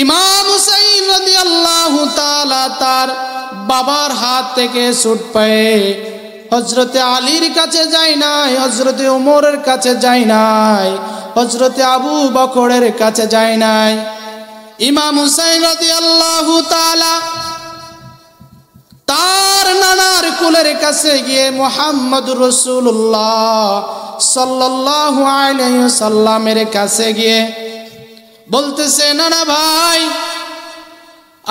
ইমাম হুসাইন রাদিয়াল্লাহু তাআলা তার বাবার হাত থেকে ছুট পেয়ে হযরতে আলীর কাছে যায় নাই, হযরতে ওমরের কাছে যায় নাই, হযরতে আবু বকরের কাছে যায় নাই। ইমাম হুসাইন রাদিয়াল্লাহু তাআলা তার নানার কুলের কাছে গিয়ে মুহাম্মদুর রাসূলুল্লাহ সাল্লাল্লাহু আলাইহি ওয়াসাল্লামের কাছে গিয়ে বলতেছে, নানা ভাই,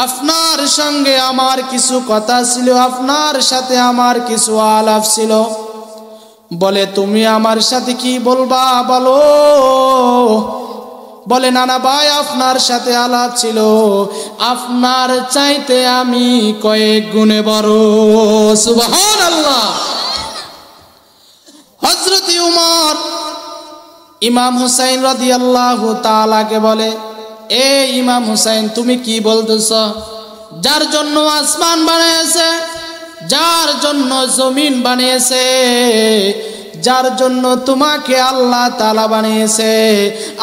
আপনার সঙ্গে আমার কিছু কথা ছিল, আপনার সাথে আমার কিছু আলাপ ছিল। বলে, তুমি আমার সাথে কি বলবা বলো। বলে, নানা ভাই, আপনার সাথে আলাপ ছিল, আপনার চাইতে আমি কয়েক গুণে বড়। সুবহানাল্লাহ। হযরত উমর ইমাম হুসাইন রাদিয়াল্লাহু তাআলাকে বলে, এ ইমাম হুসাইন, তুমি কি বলতেছ? যার জন্য আসমান বানিয়েছে, যার জন্য জমিন বানিয়েছে, যার জন্য তোমাকে আল্লাহ তাআলা বানিয়েছে,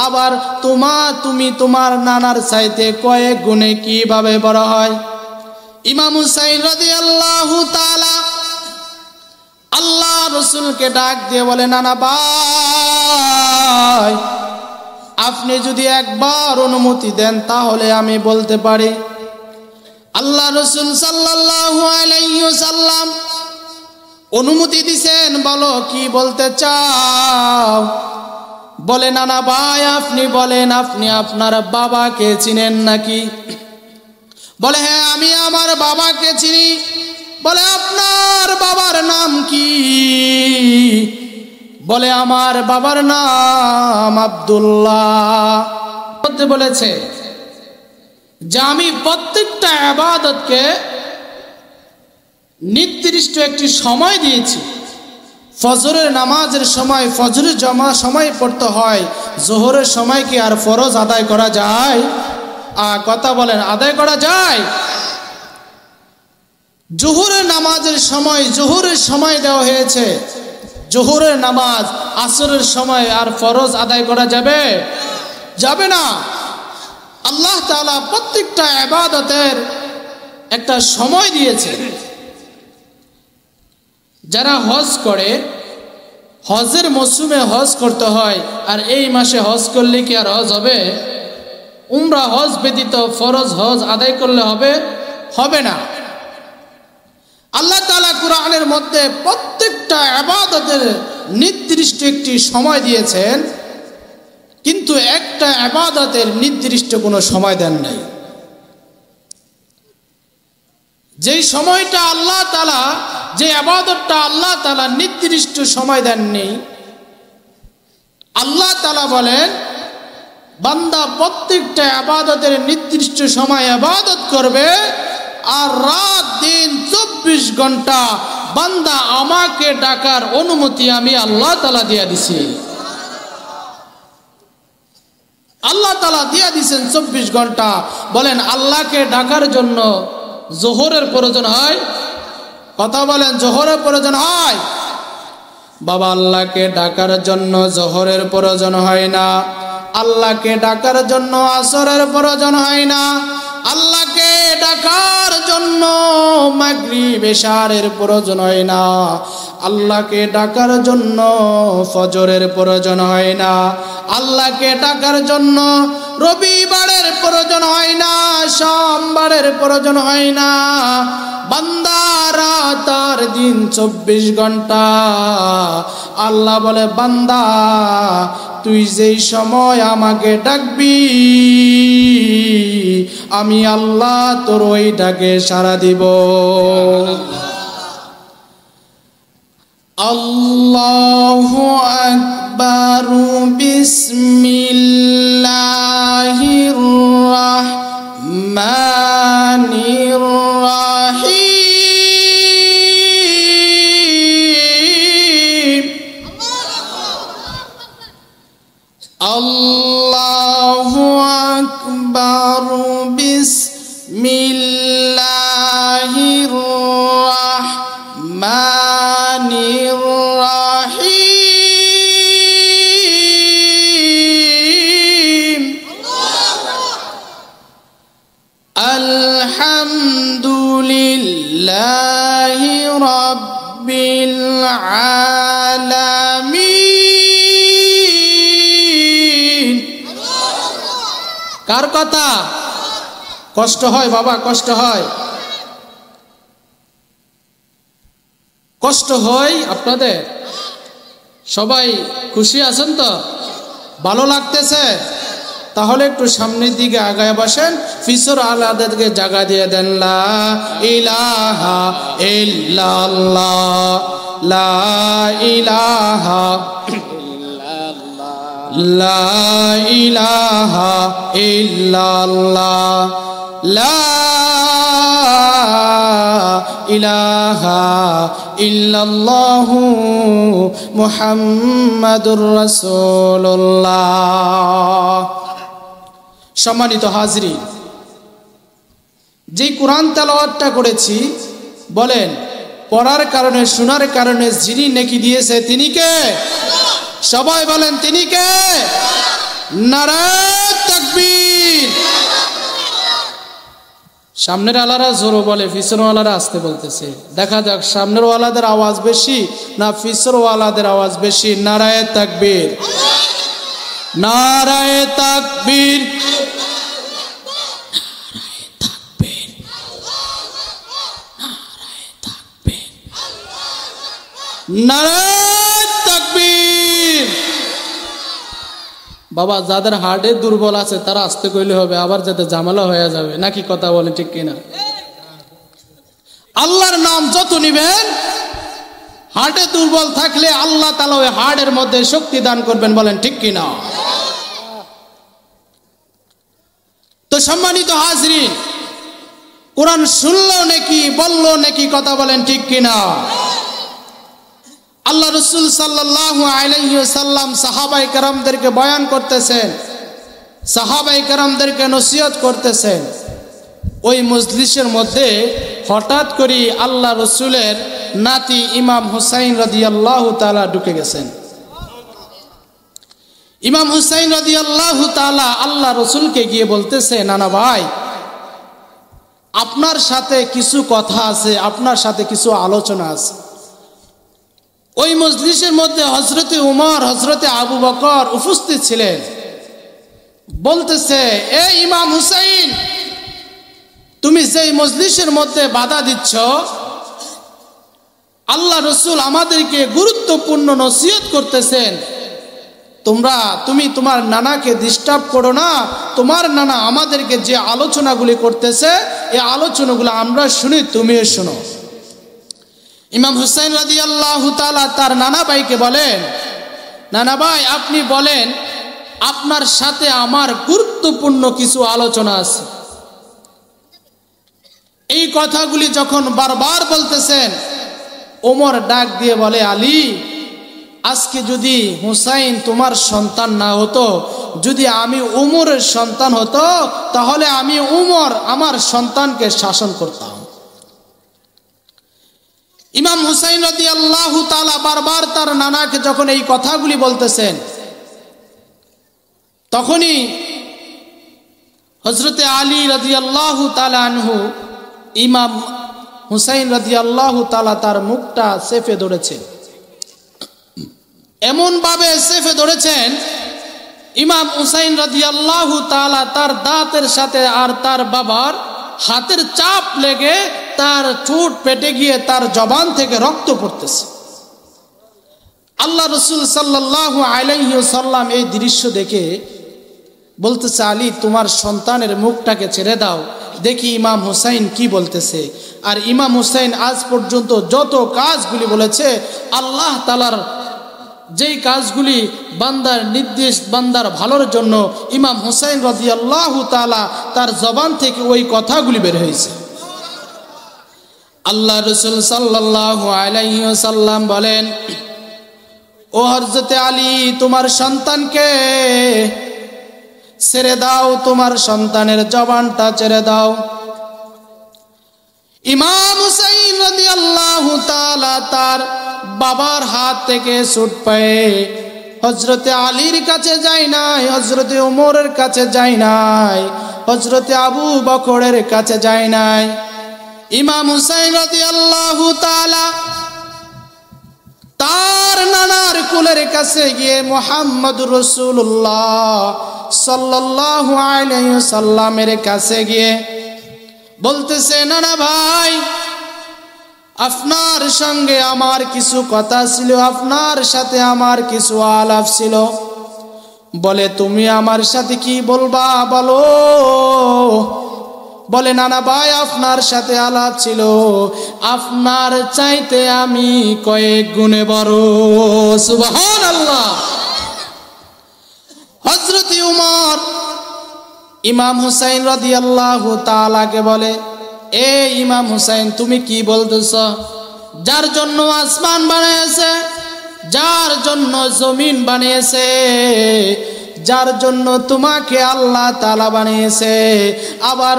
আবার তুমি তোমার নানার চাইতে কয়েক গুণে কিভাবে বড় হয়? ইমাম হুসাইন রাদিয়াল্লাহু তাআলা আল্লাহ রাসূলকে ডাক দিয়ে বলে, নানা ভাই, আপনি যদি একবার অনুমতি দেন তাহলে আমি বলতে পারি। আল্লাহ রাসূল সাল্লাল্লাহু আলাইহি ওয়াসাল্লাম অনুমতি দিবেন, বলো কি বলতে চাও? বলে, নানা ভাই, আপনি বলেন, আপনি আপনার বাবাকে চিনেন নাকি? বলে, হ্যাঁ, আমি আমার বাবাকে চিনি। বলে, আপনার বাবার নাম কি? বলে, আমার বাবার নাম আব্দুল্লাহ। বলেছে যে আমি প্রত্যেকটা ইবাদতকে নির্দিষ্ট একটি সময় দিয়েছি। ফজরের নামাজের সময় ফজরের সময় পড়তে হয়, জোহরের সময় কি আর ফরজ আদায় করা যায়? কথা বলেন, আদায় করা যায়? জোহরের নামাজের সময় জোহরের সময় দেওয়া হয়েছে, জোহরের নামাজ আসরের সময় আর ফরজ আদায় করা যাবে? যাবে না। আল্লাহ তাআলা প্রত্যেকটা ইবাদতের একটা সময় দিয়েছে। যারা হজ করে, হজের মৌসুমে হজ করতে হয়, আর এই মাসে হজ করলে কি আর হজ হবে? উমরা হজ ব্যতীত ফরজ হজ আদায় করলে হবে? হবে না। আল্লাহ তাআলা কুরআনের মধ্যে প্রত্যেকটা ইবাদতের নির্দিষ্ট একটি সময় দিয়েছেন, কিন্তু একটা ইবাদতের নির্দিষ্ট কোনো সময় দেন নাই। যেই সময়টা আল্লাহ তাআলা, যে ইবাদতটা আল্লাহ তাআলা নির্দিষ্ট সময় দেননি, আল্লাহ তাআলা বলেন, বান্দা প্রত্যেকটা ইবাদতের নির্দিষ্ট সময় ইবাদত করবে, আর রাত দিন 24 ঘন্টা বান্দা আমাকে ডাকার অনুমতি আমি আল্লাহ তাআলা দিয়ে দিছি। আল্লাহ তাআলা দিয়ে দিয়েছেন 24 ঘন্টা। বলেন, আল্লাহকে ডাকার জন্য জোহরের প্রয়োজন হয়? কথা বলেন, জোহরের প্রয়োজন হয়? বাবা, আল্লাহকে ডাকার জন্য জোহরের প্রয়োজন হয় না, আল্লাহকে ডাকার জন্য আসরের প্রয়োজন হয় না, আল্লাহকে ডাকার জন্য মাগরিব এশারের প্রয়োজন হয় না, আল্লাহকে ডাকার জন্য ফজরের প্রয়োজন হয় না, আল্লাহকে ডাকার জন্য রবিবারের প্রয়োজন হয় না, সোমবারের প্রয়োজন হয় না। বান্দা রাত আর দিন 24 ঘন্টা। আল্লাহ বলে, বান্দা, তুই যেই সময় আমাকে ডাকবি, আমি আল্লাহ তোর ওই ডাকে সাড়া দিব। আল্লাহু আকবার। বিসমিল্লাহির রাহমানির রাহিম। আল্লাহু আকবার। বিসমিল্লাহির রাহমানির রাহিম। আলহামদুলিল্লাহি রাব্বিল আলামিন। কার কথা? কষ্ট হয় বাবা, কষ্ট হয়, কষ্ট হয় আপনাদের? সবাই খুশি আছেন তো? ভালো লাগতেছে? তাহলে একটু সামনের দিকে আগায় বসেন, ফিসর আলাদেরকে জায়গা দিয়ে দেন। লা ইলাহা ইল্লাল্লাহ, লা ইলাহা লা ইলাহা ইল্লাল্লাহ, লা ইলাহা ইল্লাল্লাহু মুহাম্মাদুর রাসূলুল্লাহ। সম্মানিত হাজরিন, যে কোরআন তেলাওয়াতটা করেছি, বলেন পড়ার কারণে, শোনার কারণে যিনি নেকি দিয়েছে তিনি কে? সবাই বলেন তিনি কে? নারায়ে তাকবীর। সামনের আলারা জোরে বলে, পিছনের ওয়ালারা আসতে বলতেছে। দেখা যাক সামনের ওয়ালাদের আওয়াজ বেশি না পিছনের ওয়ালাদের আওয়াজ বেশি। নারায়ে তাকবীর, নারায়ে তাকবীর, নারায়ে তাকবীর। বাবা, যাদের হার্টে দুর্বল আছে তারা আসতে কইলে হবে, আবার যাতে ঝামেলা হয়ে যাবে, নাকি কথা বলে ঠিক কিনা? আল্লাহর নাম যত নিবেন, হার্টে দুর্বল থাকলে আল্লাহ তাআলা ওই হার্টের মধ্যে শক্তি দান করবেন, বলেন ঠিক কিনা? তো সম্মানিত হাজরিন, কোরআন শুনলো নাকি, বললো নাকি, কথা বলেন ঠিক কিনা? আল্লাহ রাসূল সাল্লাল্লাহু আলাইহি ওয়াসাল্লাম সাহাবায়ে কেরামদেরকে বয়ান করতেছেন, সাহাবায়ে কেরামদেরকে নসিহত করতেছেন। ওই মজলিসের মধ্যে হঠাৎ করে আল্লাহ রাসূলের নাতি ইমাম হুসাইন রাদিয়াল্লাহু তাআলা ঢুকে গেছেন। ইমাম হুসাইন রাদিয়াল্লাহু তাআলা আল্লাহ রাসূলকে গিয়ে বলতেছে, নানা ভাই, আপনার সাথে কিছু কথা আছে, আপনার সাথে কিছু আলোচনা আছে। ওই মজলিসের মধ্যে হযরতে উমর, হযরতে আবু বকর উপস্থিত ছিলেন। বলতেছে, এ ইমাম হুসাইন, তুমি যেই মজলিসের মধ্যে বাধা দিচ্ছ, আল্লাহ রাসূল আমাদেরকে গুরুত্বপূর্ণ নসিহত করতেছেন, তুমি তোমার নানাকে ডিস্টার্ব করো না। তোমার নানা আমাদেরকে যে আলোচনাগুলি করতেছে, এই আলোচনাগুলো আমরা শুনি, তুমিও শোনো। ইমাম হুসাইন রাদিয়াল্লাহু তাআলা তার নানা ভাইকে বলেন, নানা ভাই, আপনি বলেন, আপনার সাথে আমার গুরুত্বপূর্ণ কিছু আলোচনা আছে। এই কথাগুলি যখন বারবার বলতেছেন, ওমর ডাক দিয়ে বলে, আলী, আজকে যদি হুসাইন তোমার সন্তান না হতো, যদি আমি উমরের সন্তান হতো, তাহলে আমি উমর আমার সন্তানকে শাসন করতাম। ইমাম হুসাইন রাদিয়াল্লাহু তাআলা বারবার তার নানাকে যখন এই কথাগুলি বলতেছেন, তখনই হযরতে আলী রাদিয়াল্লাহু তাআলা আনহু ইমাম হুসাইন রাদিয়াল্লাহু তাআলা তার মুখটা চেপে ধরেছেন। এমন ভাবে চেপে ধরেছেন, ইমাম হুসাইন রাদিয়াল্লাহু তাআলা তার দাঁতের সাথে আর তার বাবার হাতের চাপ লেগে তার ঠোঁট পেটে গিয়ে তার জবান থেকে রক্ত পড়তেছে। আল্লাহ রাসূল সাল্লাল্লাহু আলাইহি ওয়াসাল্লাম এই দৃশ্য দেখে বলতেছে, আলী, তোমার সন্তানের মুখটাকে ছেড়ে দাও, দেখি ইমাম হুসাইন কি বলতেছে। আর ইমাম হুসাইন আজ পর্যন্ত যত কাজগুলি বলেছে, আল্লাহ তাআলার যেই কাজগুলি বান্দার নির্দেশ, বান্দার ভালোর জন্য, ইমাম হুসাইন রাদিয়াল্লাহু তাআলা তার জবান থেকে ওই কথাগুলি বের হয়েছে। আল্লাহ রাসূল সাল্লাল্লাহু আলাইহি ওয়াসাল্লাম বলেন, ও হযরতে আলী, তোমার সন্তানকে ছেড়ে দাও, তোমার সন্তানের জবানটা ছেড়ে দাও। ইমাম হুসাইন রাদিয়াল্লাহু তাআলা তার বাবার হাত থেকে ছুট পেয়ে হযরতে আলীর কাছে যায় নাই, হযরতে ওমরের কাছে যায় নাই, হযরতে আবু বকরের কাছে যায় নাই। ইমাম হুসাইন রাদিয়াল্লাহু তাআলা তার নানার কুলের কাছে গিয়ে মুহাম্মদুর রাসূলুল্লাহ সাল্লাল্লাহু আলাইহি ওয়াসাল্লামের কাছে গিয়ে বলতেছে, নানা ভাই, আপনার সঙ্গে আমার কিছু কথা ছিল, আপনার সাথে আমার কিছু আলাপ ছিল। বলে, তুমি আমার সাথে কি বলবা বলো। বলে, নানা ভাই, আপনার সাথে আলাপ ছিল, আপনার চাইতে আমি কয়েক গুণে বড়। সুবহানাল্লাহ। হযরত উমর ইমাম হুসাইন রাদিয়াল্লাহু তাআলাকে বলে, এ ইমাম হুসাইন, তুমি কি বলতেছ? যার জন্য আসমান বানিয়েছে, যার জন্য জমিন বানিয়েছে, যার জন্য তোমাকে আল্লাহ তাআলা বানিয়েছে, আবার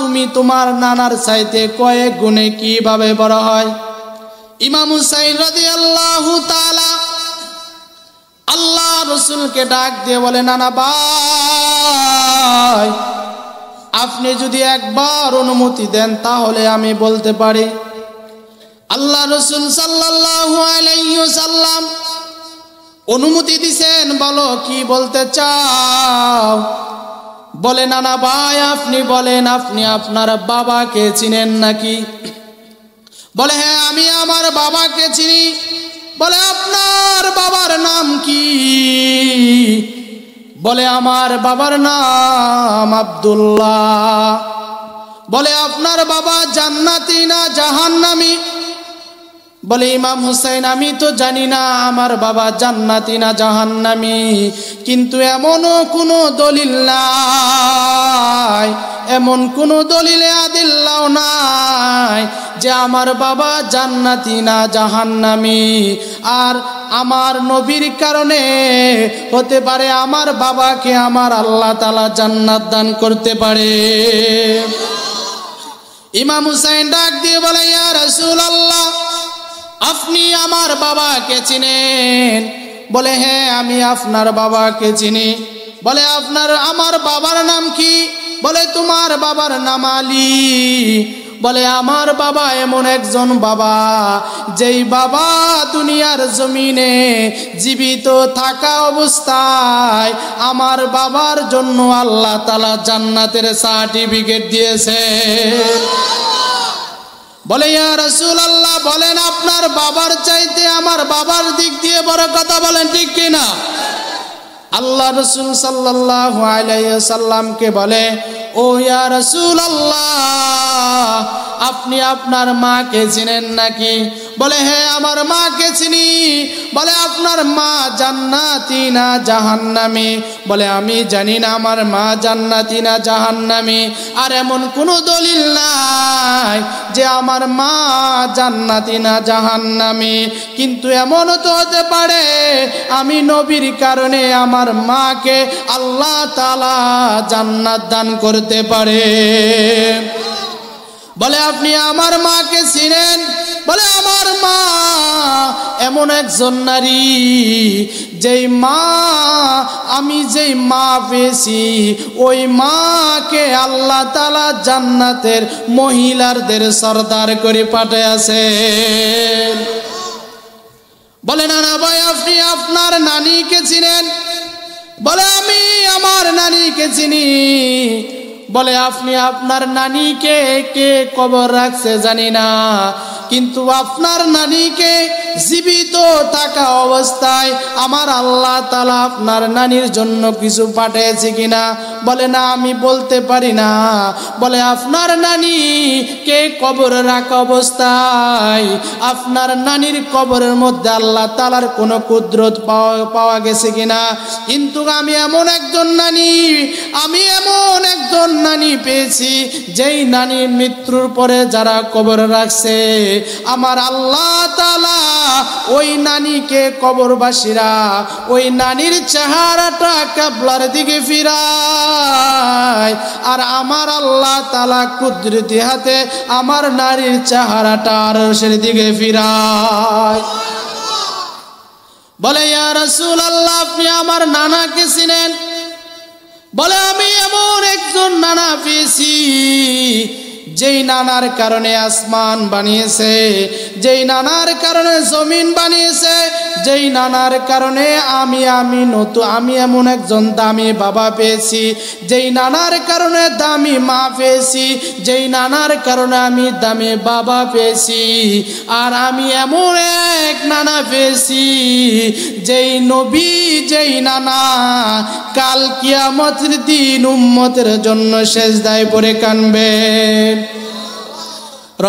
তুমি তোমার নানার চাইতে কয়েক গুণে কিভাবে বড় হয়? ইমাম হুসাইন রাদিয়াল্লাহু তাআলা আল্লাহ রাসূলকে ডাক দিয়ে বলে, নানা ভাই, আপনি যদি একবার অনুমতি দেন তাহলে আমি বলতে পারি। আল্লাহ রাসূল সাল্লাল্লাহু আলাইহি ওয়াসাল্লাম অনুমতি দিবেন, বলো কি বলতে চাও? বলে, নানা ভাই, আপনি বলেন, আপনি আপনার বাবাকে চিনেন নাকি? বলে, হ্যাঁ, আমি আমার বাবাকে চিনি। বলে, আপনার বাবার নাম কি? বলে, আমার বাবার নাম আব্দুল্লাহ। বলে, আপনার বাবা জান্নাতি না জাহান্নামী? বলে, ইমাম হুসাইন, আমি তো জানি না আমার বাবা জান্নাতি না জাহান্নামী, কিন্তু এমনও কোনো দলিল নাই, এমন কোনো দলিলে আদিল্লাও নাই যে আমার বাবা জান্নাতি না জাহান্নামী। আর আমার নবীর কারণে হতে পারে আমার বাবাকে আমার আল্লাহ তাআলা জান্নাত দান করতে পারে। ইমাম হুসাইন ডাক দিয়ে বলে, ইয়া রাসূলুল্লাহ, আপনি আমার বাবাকে চিনেন? বলে, হ্যাঁ, আমি আপনার বাবাকে চিনি। বলে, আমার বাবার নাম কি? বলে, তোমার বাবার নাম আলী। বলে, আমার বাবা এমন একজন বাবা, যেই বাবা দুনিয়ার জমিনে জীবিত থাকা অবস্থায় আমার বাবার জন্য আল্লাহ তাআলা জান্নাতের সার্টিফিকেট দিয়েছে। বলে, ইয়া রাসূলুল্লাহ, বলেন আপনার বাবার চাইতে আমার বাবার দিক দিয়ে বড় কথা বলেন, ঠিক কিনা? আল্লাহ রাসূল সাল্লাল্লাহু আলাইহি ওয়াসাল্লামকে বলে, ও ইয়া রাসূলুল্লাহ, আপনি আপনার মাকে চিনেন নাকি? বলে, হ্যাঁ, আমার মাকে চিনি। বলে, আপনার মা জান্নাতি না জাহান্নামী? বলে, আমি জানি না আমার মা জান্নাতি না জাহান্নামী, আর এমন কোনো দলিল নাই যে আমার মা জান্নাতি না জাহান্নামী, কিন্তু এমনও তো হতে পারে আমি নবীর কারণে আমার মাকে আল্লাহ তাআলা জান্নাত দান করতে পারে। বলে, আপনি আমার মাকে চিনেন? বলে, আমার মা এমন একজন নারী, যেই মা আমি যেই মা পেয়েছি ওই মাকে আল্লাহ তাআলা জান্নাতের মহিলাদের সরদার করে পাঠিয়েছেন। বলে, নানা ভাই, আপনি আপনার নানিকে চিনেন? বলে, আমি আমার নানিকে চিনি। বলে, আপনি আপনার নানিকে কে কবর রাখছে জানি না, কিন্তু আপনার নানিকে জীবিত থাকা অবস্থায় আমার আল্লাহ তাআলা আপনার নানির জন্য কিছু পাঠিয়েছে কিনা? বলে, না, আমি বলতে পারি না। বলে, আপনার নানি কে কবর রাখা অবস্থায় আপনার নানির কবরের মধ্যে আল্লাহ তাআলার কোনো কুদরত পাওয়া গেছে কিনা? কিন্তু আমি এমন একজন নানি পেয়েছি, যেই নানি মৃত্যুর পরে যারা কবর রাখছে আমার আল্লাহ তাআলা ওই নানিকে কবরবাসীরা ওই নানির চেহারাটা কিবলার দিকে ফিরায়, আর আমার আল্লাহ তাআলা কুদরতি হাতে আমার নারীর চেহারাটা আরশের দিকে ফিরায়। বলে ইয়া রাসূলুল্লাহ আপনি আমার নানাকে চিনেন? বলে আমি এমন একজন নানা পেয়েছি যেই নানার কারণে আসমান বানিয়েছে, যেই নানার কারণে জমিন বানিয়েছে, যেই নানার কারণে আমি এমন একজন দামি বাবা পেয়েছি, যেই নানার কারণে দামি মা পেয়েছি, যেই নানার কারণে আমি দামি বাবা পেয়েছি। আর আমি এমন এক নানা পেয়েছি যেই নবী, যেই নানা কাল কিয়ামতের দিন উম্মতের জন্য সেজদায় পড়ে কাঁদবে।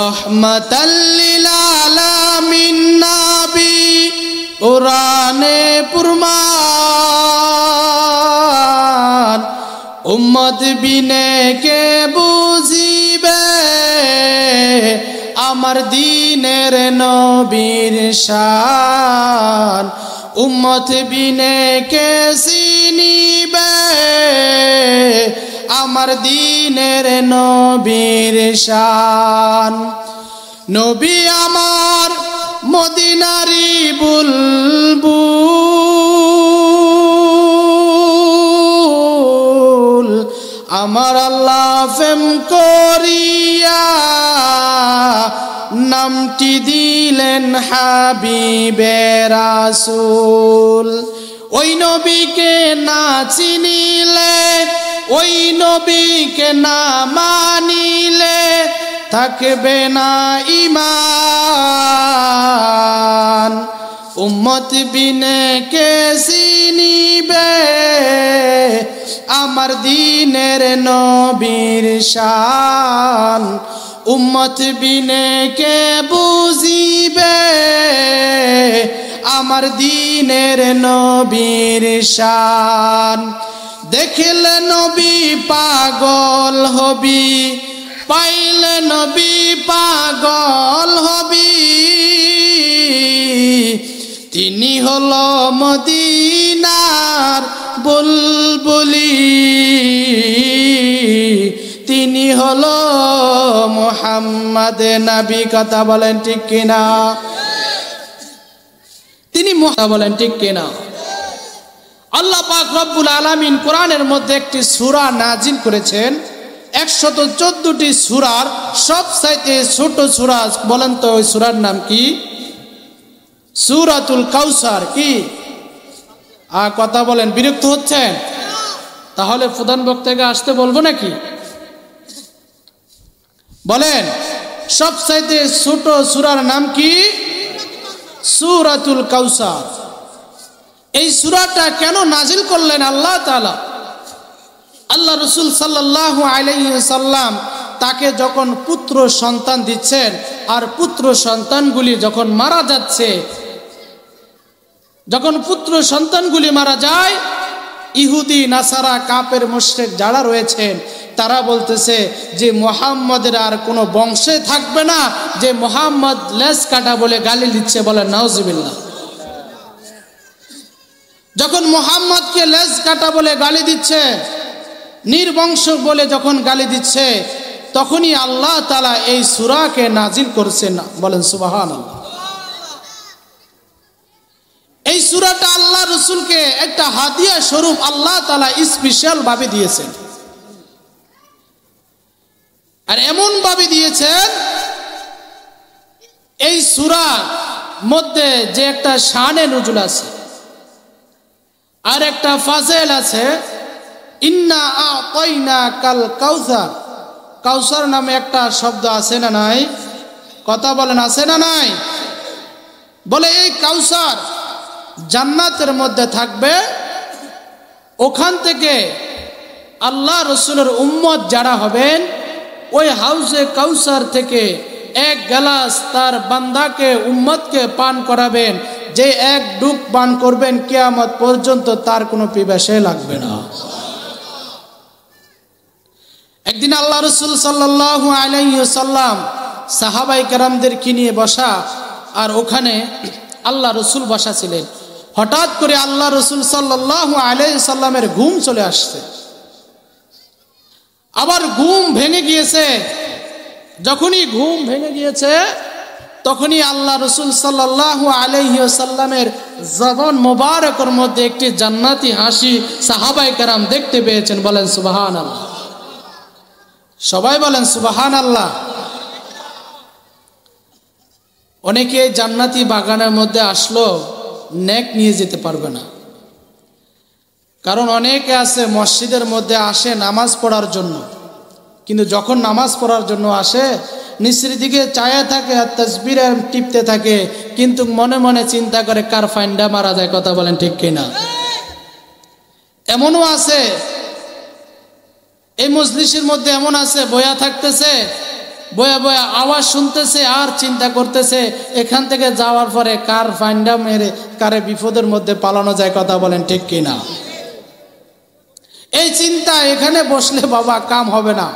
রহমাতাল লিল আলামিন নবী কোরআনে পুরমান, উম্মত বিনে কে বুঝিবে আমার দ্বীনের নবীর শান। উম্মত বিনে কে চিনিবে আমার দ্বীনের নবীর শান। নবী আমার মদিনারি বুলবুল, আমার আল্লাহ প্রেম করিয়া নামটি দিলেন হাবিবে রাসূল। ওই নবীকে না চিনিলে, ওই নবীকে না মানিলে থাকবে না ঈমান। উম্মত বিনে কে চিনিবে আমার দ্বীনের নবীর শান। উম্মত বিনে কে বুঝিবে আমার দ্বীনের নবীর শান। দেখলে নবী পাগল হবি, পাইলে নবী পাগল হবি। তিনি হলো মদিনার বুলবুলি, তিনি হলো মুহাম্মদ নবী। কথা বলেন ঠিক কিনা? তিনি বলেন ঠিক কিনা? আল্লাহ পাক রব্বুল আলামিন কোরআনের মধ্যে একটি সূরা নাজিল করেছেন। 114টি সূরার সবচাইতে ছোট সূরা বলেন তো ওই সূরার নাম কি? সূরাতুল কাউসার। কি কথা বলেন? বিরক্ত হচ্ছেন? তাহলে প্রধান বক্তাকে আসতে বলবো নাকি? বলেন সবচাইতে ছোট সূরার নাম কি? সূরাতুল কাউসার। এই সূরাটা কেন নাজিল করলেন আল্লাহ তাআলা? আল্লাহ রাসূল সাল্লাল্লাহু আলাইহি ওয়াসাল্লাম তাকে যখন পুত্র সন্তান দিচ্ছেন আর পুত্র সন্তানগুলি যখন মারা যাচ্ছে, যখন পুত্র সন্তানগুলি মারা যায়, ইহুদি নাসারা কাফের মুশরিক যারা রয়েছেন তারা বলতেছে যে মুহাম্মদের আর কোনো বংশে থাকবে না, যে মুহাম্মদ লেজ কাটা বলে গালি দিচ্ছে। বলেন নাউজুবিল্লাহ। যখন মুহাম্মদকে লেজ কাটা বলে গালি দিচ্ছে, নির্বংশ বলে যখন গালি দিচ্ছে, তখনই আল্লাহ তাআলা এই সূরাকে নাজিল করেছেন। বলেন সুবহানাল্লাহ। এই সূরাটা আল্লাহ রাসূলকে একটা হাদিয়া স্বরূপ আল্লাহ তাআলা স্পেশাল ভাবে দিয়েছেন। আর এমন ভাবে দিয়েছেন, এই সূরার মধ্যে যে একটা শানে নুজুল আছে আর একটা ফাজিল আছে। ইন্না আ'তাইনাকাল কাউসার। কাউসার নামে একটা শব্দ আছে না নাই? কথা বলেন আছে না নাই? বলে এই কাউসার জান্নাতের মধ্যে থাকবে। ওখান থেকে আল্লাহ রাসূলের উম্মত যারা হবেন ওই হাউজে কাউসার থেকে এক গ্লাস তার বান্দাকে উম্মতকে পান করাবেন। যে এক ডুব পান করবেন কিয়ামত পর্যন্ত তার কোনো পিপাসা লাগবে না। একদিন আল্লাহ রাসূল সাল্লাল্লাহু আলাইহি ওয়াসাল্লাম সাহাবায়ে কেরামদেরকে নিয়ে বসা, আর ওখানে আল্লাহ রাসূল বসা ছিলেন। হঠাৎ করে আল্লাহ রাসূল সাল্লাল্লাহু আলাইহি ওয়াসাল্লামের ঘুম চলে আসছে। আবার ঘুম ভেঙে গিয়েছে। যখনই ঘুম ভেঙে গিয়েছে তখনই আল্লাহ রসুল সাল্লাল্লাহু আলাইহি ওয়াসাল্লামের জবান মোবারকের মধ্যে একটি জান্নাতি হাসি সাহাবায়ে কেরাম দেখতে পেয়েছেন। বলেন সুবহানাল্লাহ, সবাই বলেন সুবহানাল্লাহ। অনেকে জান্নাতি বাগানের মধ্যে আসলো নেক নিয়ে যেতে পারবে না, কারণ অনেকে আছে মসজিদের মধ্যে আসে নামাজ পড়ার জন্য, কিন্তু যখন নামাজ পড়ার জন্য আসে নিচের দিকে চায়া থাকে আর তাসবিরে টিপতে থাকে, কিন্তু মনে মনে চিন্তা করে কার ফাইন্ডা মারা যায়। কথা বলেন ঠিক কিনা? এমনও আছে এই মজলিসের মধ্যে, এমন আছে বয়া থাকতেছে, বয়া বয়া আওয়াজ শুনতেছে আর চিন্তা করতেছে এখান থেকে যাওয়ার পরে কার ফাইন্ডা মেরে কারে বিপদের মধ্যে পালানো যায়। কথা বলেন ঠিক কিনা? এই চিন্তা এখানে বসলে বাবা কাম হবে না।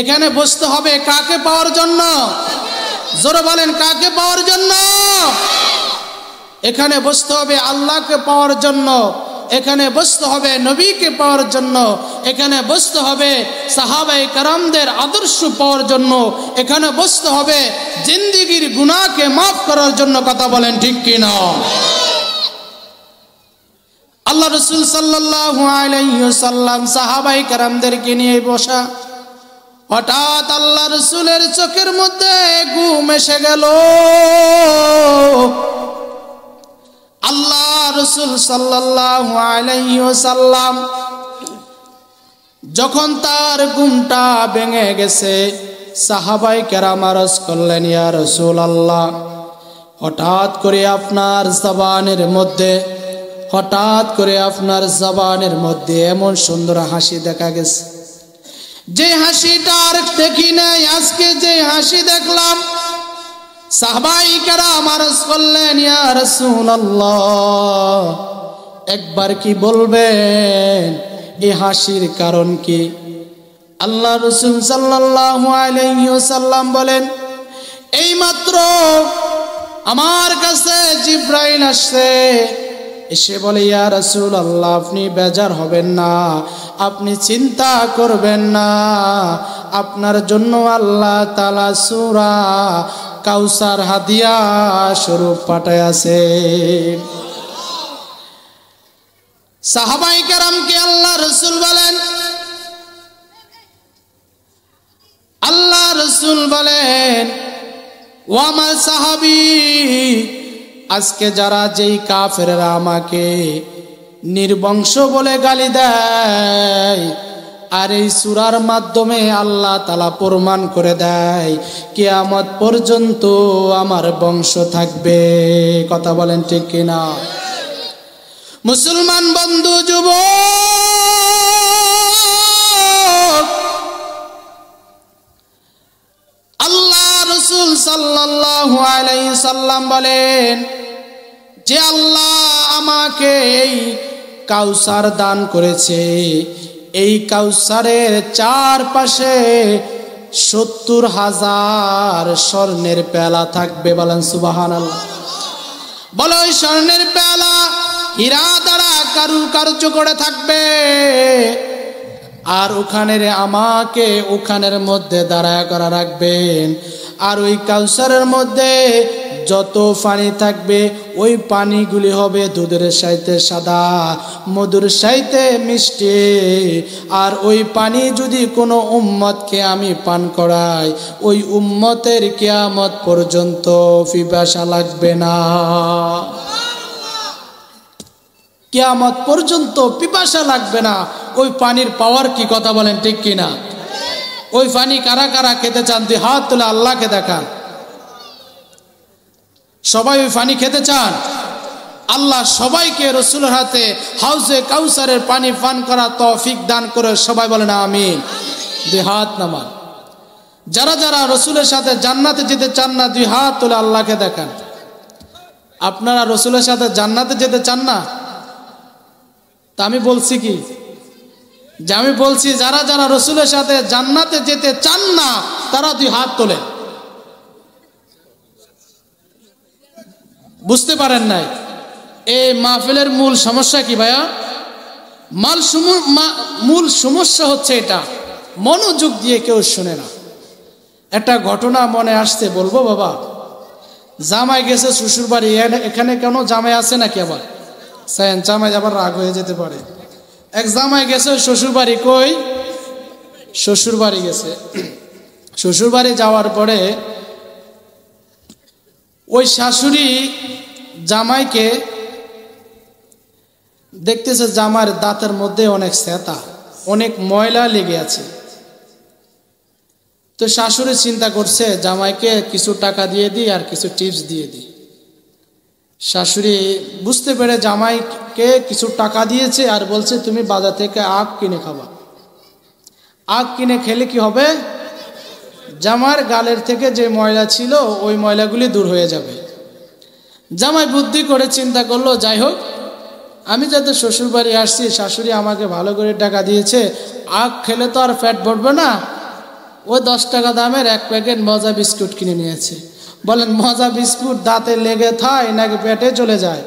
এখানে বসতে হবে কাকে পাওয়ার জন্য? জোরে বলেন কাকে পাওয়ার জন্য? এখানে বসতে হবে আল্লাহকে পাওয়ার জন্য, এখানে বসতে হবে নবীকে পাওয়ার জন্য, এখানে বসতে হবে সাহাবায়ে কেরামদের আদর্শ পাওয়ার জন্য, এখানে বসতে হবে জিন্দেগীর গুনাহকে মাফ করার জন্য। কথা বলেন ঠিক কিনা? আল্লাহ রাসূল সাল্লাল্লাহু আলাইহি ওয়াসাল্লাম সাহাবায়ে কেরামদেরকে নিয়ে বসা, হঠাৎ আল্লাহ রাসূলের চোখের মধ্যে ঘুম এসে গেল। আল্লাহ রাসূল সাল্লাল্লাহু আলাইহি ওয়াসাল্লাম যখন তার ঘুমটা ভেঙে গেছে, সাহাবায়ে কেরাম আরজ করলেন, ইয়া রাসূলুল্লাহ, হঠাৎ করে আপনার জবানের মধ্যে এমন সুন্দর হাসি দেখা গেছে, যে হাসিটা আর দেখি নাই, আজকে যে হাসি দেখলাম। সাহাবায়ে কেরাম আরজ করলেন, ইয়া রাসূলুল্লাহ, একবার কি বলবেন এই হাসির কারণ কি? আল্লাহ রাসূল সাল্লাল্লাহু আলাইহি ওয়াসাল্লাম বলেন, এইমাত্র আমার কাছে জিবরাইল আসছে, এসে বলে, ইয়া রাসূলুল্লাহ, আপনি বেজার হবেন না, আপনি চিন্তা করবেন না, আপনার জন্য আল্লাহ তাআলা সূরা কাউসার হাদিয়া স্বরূপ পাঠাইছে। সাহাবায়ে কেরামকে আল্লাহ রাসূল বলেন, ও আমার সাহাবী, আজকে যারা যেই কাফেররা আমাকে নির্বংশ বলে গালি দেয়, আর এই সূরার মাধ্যমে আল্লাহ তাআলা প্রমাণ করে দেয় কিয়ামত পর্যন্ত আমার বংশ থাকবে। কথা বলেন ঠিক কিনা? মুসলমান বন্ধু যুবক, আল্লাহ রাসূল সাল্লাল্লাহু আলাইহি সাল্লাম বলেন যে আল্লাহ আমাকে এই কাউসার দান করেছে, এই কাউসারের চারপাশে ৭০,০০০ স্বর্ণের পেয়ালা থাকবে। বলেন সুবহানাল্লাহ। বলো ওই স্বর্ণের পেয়ালা হীরা দ্বারা কারুকার্য করে থাকবে, আর আমাকে ওখানের মধ্যে দাঁড়ায় করা রাখবেন। আর ওই কাউসারের মধ্যে যত পানি থাকবে ওই পানিগুলি হবে দুধের সাথে সাদা, মধুর সাথে মিষ্টি। আর ওই পানি যদি কোনো উম্মতকে আমি পান করাই, ওই উম্মতের কিয়ামত পর্যন্ত পিপাসা লাগবে না। কিয়ামত পর্যন্ত পিপাসা লাগবে না। ওই পানির পাওয়ার কি? কথা বলেন ঠিক কিনা? ওই পানি কারা কারা খেতে চান? দুই হাত তুলে আল্লাহকে দেখান। সবাই ওই পানি খেতে চান? আল্লাহ সবাইকে রাসূলের হাতে হাউজে কাউসারের পানি পান করা তৌফিক দান করে। সবাই বলেন আমিন। দুই হাত নামান। যারা যারা রাসূলের সাথে জান্নাতে যেতে চান না, দুই হাত তুলে আল্লাহকে দেখান। আপনারা রাসূলের সাথে জান্নাতে যেতে চান না? তা আমি বলছি কি, যে আমি বলছি যারা যারা রাসূলের সাথে জান্নাতে যেতে চান না তারা দুই হাত তোলে। বুঝতে পারেন নাই? এই মাহফিলের মূল সমস্যা কি ভাইয়া? মূল সমস্যা হচ্ছে এটা, মনোযোগ দিয়ে কেউ শুনে না। একটা ঘটনা মনে আসছে, বলবো বাবা? জামাই গেছে শ্বশুর বাড়ি, এখানে কেন জামাই আছে নাকি আবার সেন জামাই আবার রাগ হয়ে যেতে পারে। এক জামাই গেছে শ্বশুর বাড়ি, কই শ্বশুর বাড়ি গেছে। শ্বশুর বাড়ি যাওয়ার পরে ওই শাশুড়ি জামাইকে দেখতেছে জামার দাঁতের মধ্যে অনেক শ্বেতা, অনেক ময়লা লেগে আছে। তো শাশুড়ি চিন্তা করছে জামাইকে কিছু টাকা দিয়ে দিই আর কিছু টিপস দিয়ে দিই। শাশুড়ি বুঝতে পেরে জামাইকে কিছু টাকা দিয়েছে আর বলছে তুমি বাজার থেকে আখ কিনে খাবা। আখ কিনে খেলে কি হবে, জামার গালের থেকে যে ময়লা ছিল ওই ময়লাগুলি দূর হয়ে যাবে। জামাই বুদ্ধি করে চিন্তা করলো, যাই হোক আমি যাতে শ্বশুর বাড়ি আসছি, শাশুড়ি আমাকে ভালো করে টাকা দিয়েছে, আখ খেলে তো আর পেট ভরবে না, ওই 10 টাকা দামের এক প্যাকেট মজা বিস্কুট কিনে নিয়েছে। বলেন মজা বিস্কুট দাঁতে লেগে থাকে নাকি পেটে চলে যায়?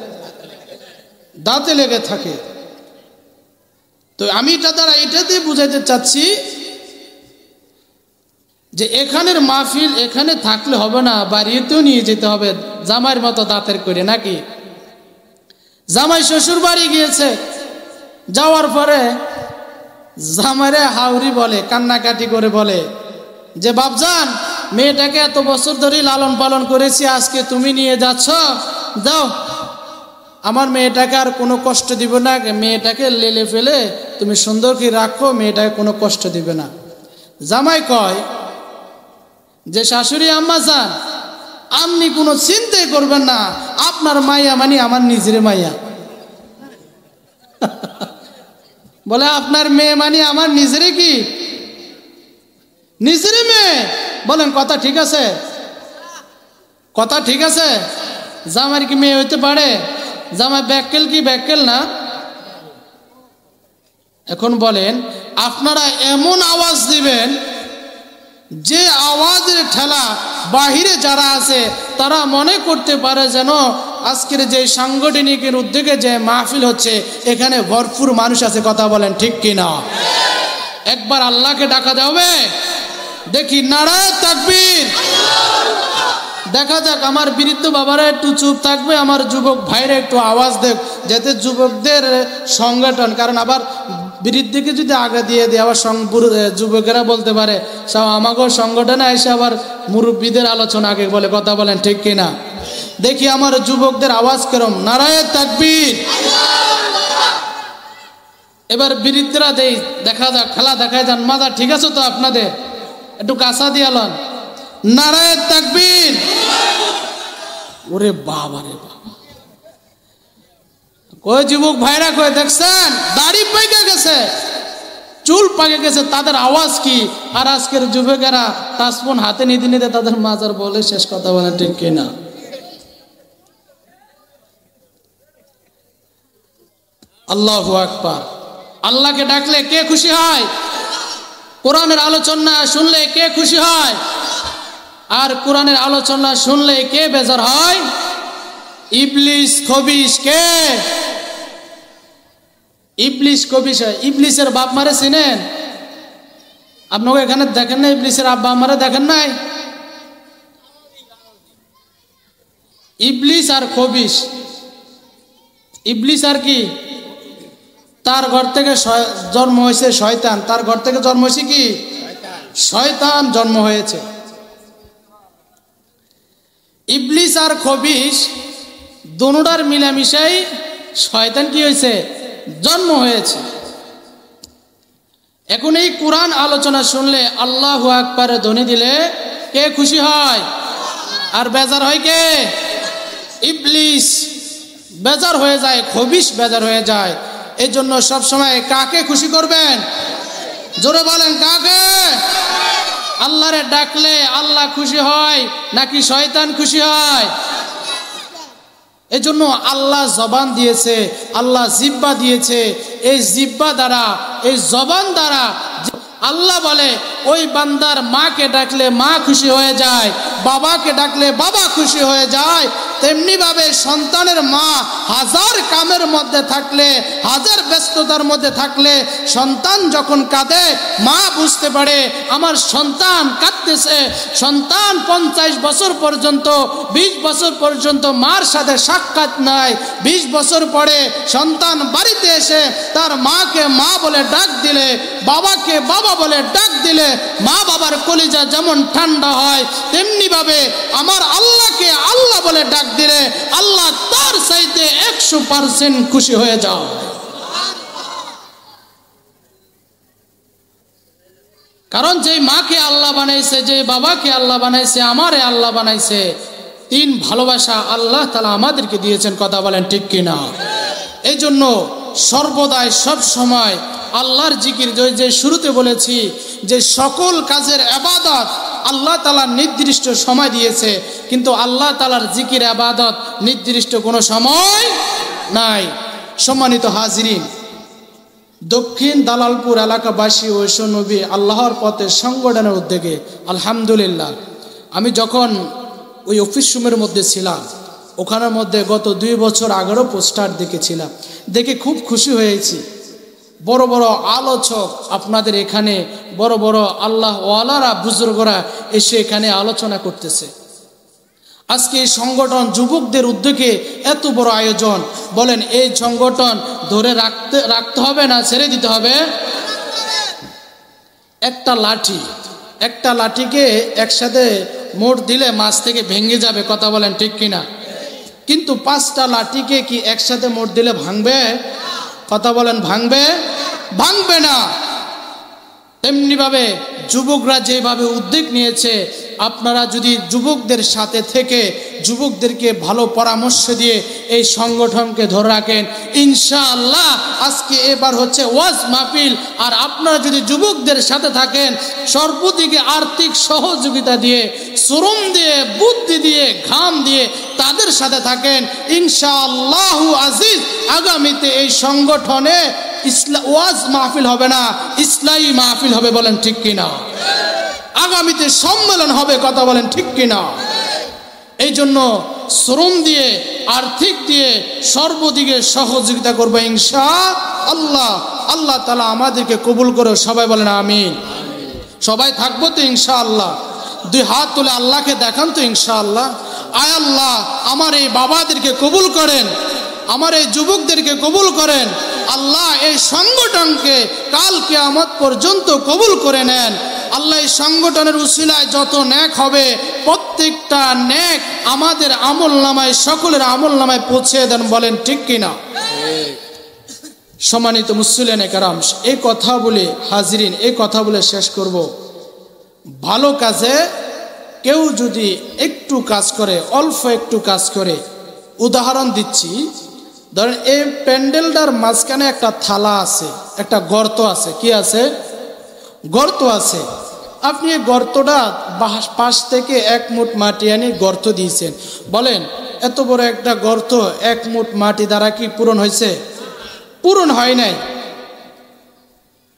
দাঁতে লেগে থাকে। তো আমি এটা দ্বারা এটাতে বুঝাইতে চাচ্ছি যে এখানের মাহফিল এখানে থাকলে হবে না, বাড়িতেও নিয়ে যেতে হবে জামাইয়ের মতো দাঁতের করে নাকি। জামাই শ্বশুর বাড়ি গিয়েছে, যাওয়ার পরে জামাইরে হাউরি বলে, কান্নাকাটি করে বলে যে বাপজান মেয়েটাকে এত বছর ধরে লালন পালন করেছি, আজকে তুমি নিয়ে যাচ্ছ, দাও আমার মেয়েটাকে আর কোনো কষ্ট দিব না, মেয়েটাকে লেলে ফেলে তুমি সুন্দর করে রাখো, মেয়েটাকে কোনো কষ্ট দিবে না। জামাই কয় যে শাশুড়ি আম্মা যান আপনি কোনো চিন্তাই করবেন না, আপনার মাইয়া মানে আমার নিজের মাইয়া। বলে আপনার মেয়ে মানে আমার নিজের কি নিজের মেয়ে। বলেন কথা ঠিক আছে? কথা ঠিক আছে? জামাইয়ের কি মেয়ে হইতে পারে? জামাই ব্যাককেল কি ব্যাককেল না? এখন বলেন আপনারা এমন আওয়াজ দিবেন যে আওয়াজের ঠেলা বাহিরে যারা আছে তারা মনে করতে পারে যেন আজকের যে সাংগঠনিকের উদ্যোগে যে মাহফিল হচ্ছে এখানে ভরপুর মানুষ আছে। কথা বলেন ঠিক কিনা? একবার আল্লাহকে ডাকা যাবে, দেখি নারায়ে তাকবীর। দেখা যাক আমার বৃদ্ধ বাবারা একটু চুপ থাকবে, আমার যুবক ভাইরা একটু আওয়াজ দেখ, যাতে যুবকদের সংগঠন, কারণ আবার বৃদ্ধিকে যদি আগে দিয়ে দেয় আবার যুবকেরা বলতে পারে সব আমাকে সংগঠনে এসে আবার মুরব্বীদের আলোচনা আগে বলে। কথা বলেন ঠিক কিনা? দেখি আমার যুবকদের আওয়াজ কেরম, নারায়ে তাকবীর। এবার বৃদ্ধরা দেই, দেখা যাক, খেলা দেখায় যান, মজা ঠিক আছে তো আপনাদের? একটু কাঁচা দিয়ালন, নারায়ে তাকবীর। ওরে বাবা রে বাবা, কই যুবক ভাইরা কই দেখছেন দাড়ি পেকে গেছে, চুল পাকে গেছে, তাদের আওয়াজ কি? আর আজকের যুবকেরা তাসপুন হাতে নিতে নিতে তাদের মাজার বলে শেষ। কথা বলে ঠিক কিনা? আল্লাহু আকবার। আল্লাহকে ডাকলে কে খুশি হয়? কোরআনের আলোচনা শুনলে কে খুশি হয়? আর কোরআনের আলোচনা শুনলে কে বেজার হয়? ইবলিস খবিশ। কে? ইবলিস খবিশ হয়। ইবলিসের বাপ মারে চিনেন? আপনাকে এখানে দেখেন না? ইবলিসের আব্বা আমারে দেখেন নাই? ইবলিস আর খবিশ। ইবলিস আর কি? তার ঘর থেকে জন্ম হয়েছে শয়তান, তার ঘর থেকে জন্ম হয়েছে কি? শয়তান জন্ম হয়েছে। ইবলিস আর খবিশ দুটার মিলামিশাই শয়তান কি হয়েছে? জন্ম হয়েছে। এখন এই কোরআন আলোচনা শুনলে আল্লাহু আকবার ধ্বনি দিলে কে খুশি হয়? আর বেজার হয় কে? ইবলিস বেজার হয়ে যায়, খবিশ বেজার হয়ে যায়। এই জন্য সবসময় কাকে খুশি করবেন? জোরে বলেন কাকে? আল্লাহরে ডাকলে আল্লাহ খুশি হয় নাকি শয়তান খুশি হয়? এই জন্য আল্লাহ জবান দিয়েছে, আল্লাহ জিহ্বা দিয়েছে। এই জিহ্বা দ্বারা, এই জবান দ্বারা আল্লাহ বলে ওই বান্দার মাকে ডাকলে মা খুশি হয়ে যায়, বাবাকে ডাকলে বাবা খুশি হয়ে যায়, তেমনিভাবে সন্তানের মা হাজার কামের মধ্যে থাকলে, হাজার ব্যস্ততার মধ্যে থাকলে সন্তান যখন কাঁদে, মা বুঝতে পারে আমার সন্তান কাঁদতেছে। সন্তান 50 বছর পর্যন্ত, 20 বছর পর্যন্ত মার সাথে সাক্ষাৎ নাই। 20 বছর পরে সন্তান বাড়িতে এসে তার মাকে মা বলে ডাক দিলে, বাবাকে বাবা বলে ডাক দিলে মা বাবার কলিজা যেমন ঠান্ডা হয়, তেমনিভাবে আমার আল্লাহকে আল্লাহ বলে ডাক দিলে আল্লাহ তার চাইতে 100% খুশি হয়ে যাও। কারণ যে মাকে আল্লাহ বানাইছে, যে বাবাকে আল্লাহ বানাইছে, আমারে আল্লাহ বানাইছে, 3 ভালোবাসা আল্লাহ তাআলা আমাদেরকে দিয়েছেন। কথা বলেন ঠিক কিনা? এই জন্য সর্বদাই সব সময় আল্লাহর জিকির, যে শুরুতে বলেছি যে সকল কাজের ইবাদত আল্লাহ তাআলা নির্দিষ্ট সময় দিয়েছে, কিন্তু আল্লাহ তাআলার জিকির ইবাদত নির্দিষ্ট কোনো সময় নাই। সম্মানিত হাজিরিন, দক্ষিণ দালালপুর এলাকাবাসী ঐশনবী আল্লাহর পথে সংগঠনের উদ্যোগে আলহামদুলিল্লাহ, আমি যখন ওই অফিস রুমের মধ্যে ছিলাম, ওখানের মধ্যে গত 2 বছর আগেরও পোস্টার দেখেছিলাম, দেখে খুব খুশি হয়েছি। বড় বড় আলোচক আপনাদের এখানে, বড় বড় আল্লাহ ওয়ালারা, বুজুর্গরা এসে এখানে আলোচনা করতেছে। আজকে এই সংগঠন যুবকদের উদ্যোগে এত বড় আয়োজন, বলেন এই সংগঠন ধরে রাখতে হবে না ছেড়ে দিতে হবে? একটা লাঠিকে একসাথে মোড় দিলে মাছ থেকে ভেঙে যাবে। কথা বলেন ঠিক কিনা? কিন্তু 5টা লাঠিকে কি একসাথে মোড় দিলে ভাঙবে? কথা বলেন ভাঙবে? ভাঙবে না। তেমনিভাবে যুবকরা যেভাবে উদ্যোগ নিয়েছে, আপনারা যদি যুবকদের সাথে থেকে যুবকদেরকে ভালো পরামর্শ দিয়ে এই সংগঠনকে ধরে রাখেন, ইনশাআল্লাহ আজকে এবার হচ্ছে ওয়াজ মাহফিল, আর আপনারা যদি যুবকদের সাথে থাকেন, সর্বদিকে আর্থিক সহযোগিতা দিয়ে, শ্রম দিয়ে, বুদ্ধি দিয়ে, ঘাম দিয়ে তাদের সাথে থাকেন, ইনশাআল্লাহু আজিজ আগামীতে এই সংগঠনে ওয়াজ মাহফিল হবে না, ইসলামী মাহফিল হবে। বলেন ঠিক কিনা? আগামীতে সম্মেলন হবে। কথা বলেন ঠিক কিনা? এই জন্য শ্রম দিয়ে, আর্থিক দিয়ে সর্বদিকে সহযোগিতা করবে ইনশাআল্লাহ। আল্লাহ তাআলা আমাদেরকে কবুল করে। সবাই বলেন আমিন। সবাই থাকবো তো ইনশাআল্লাহ? 2 হাত তুলে আল্লাহকে দেখান তো ইনশাআল্লাহ। আয় আল্লাহ, আমার এই বাবাদেরকে কবুল করেন, আমার এই যুবকদেরকে কবুল করেন। আল্লাহ এই সংগঠনকে কাল কিয়ামত পর্যন্ত কবুল করে নেন। আল্লাহ এই সংগঠনের উসিলায় যত নেক হবে, প্রত্যেকটা নেক আমাদের আমলনামায়, সকলের আমলনামায় পৌঁছে দেন। বলেন ঠিক কিনা? সম্মানিত মুসলিম কেরাম, এই কথা বলে হাজিরিন, এই কথা বলে শেষ করব। ভালো কাজে কেউ যদি একটু কাজ করে, অল্প একটু কাজ করে, উদাহরণ দিচ্ছি, ধরেন এই প্যান্ডেলটার মাঝখানে একটা থালা আছে, একটা গর্ত আছে। কি আছে? গর্ত আছে। আপনি এই গর্তটা পাশ থেকে 1 মুঠ মাটি এনে গর্ত দিয়েছেন। বলেন এত বড় একটা গর্ত 1 মুঠ মাটি দ্বারা কি পূরণ হয়েছে? পূরণ হয় নাই।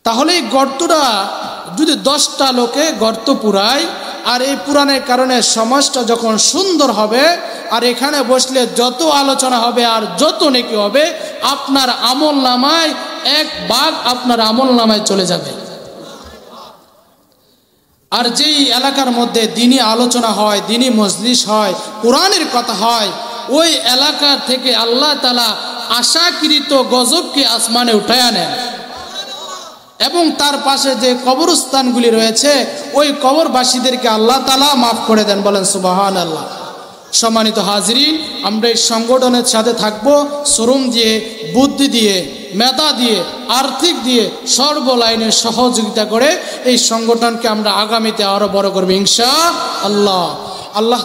তাহলে এই গর্তটা যদি 10টা লোকে গর্ত পুরায়, আর এই পুরাণের কারণে সমাজটা যখন সুন্দর হবে, আর এখানে বসলে যত আলোচনা হবে আর যত নেকি হবে, আপনার আমল নামায় 1 ভাগ আপনার আমল নামায় চলে যাবে। আর যেই এলাকার মধ্যে দিনী আলোচনা হয়, দিনী মজলিস হয়, কোরআনের কথা হয়, ওই এলাকা থেকে আল্লাহ তাআলা আশাকৃত গজবকে আসমানে উঠায় আনেন, এবং তার পাশে যে কবরস্থানগুলি রয়েছে ওই কবরবাসীদেরকে আল্লাহ তাআলা মাফ করে দেন। বলেন সুবহানাল্লাহ। সম্মানিত হাজিরিন, আমরা এই সংগঠনের সাথে থাকবো, শ্রম দিয়ে, বুদ্ধি দিয়ে, মেধা দিয়ে, আর্থিক দিয়ে, সর্ব লাইনে সহযোগিতা করে এই সংগঠনকে আমরা আগামীতে আরো বড় করব ইনশাআল্লাহ। আল্লাহ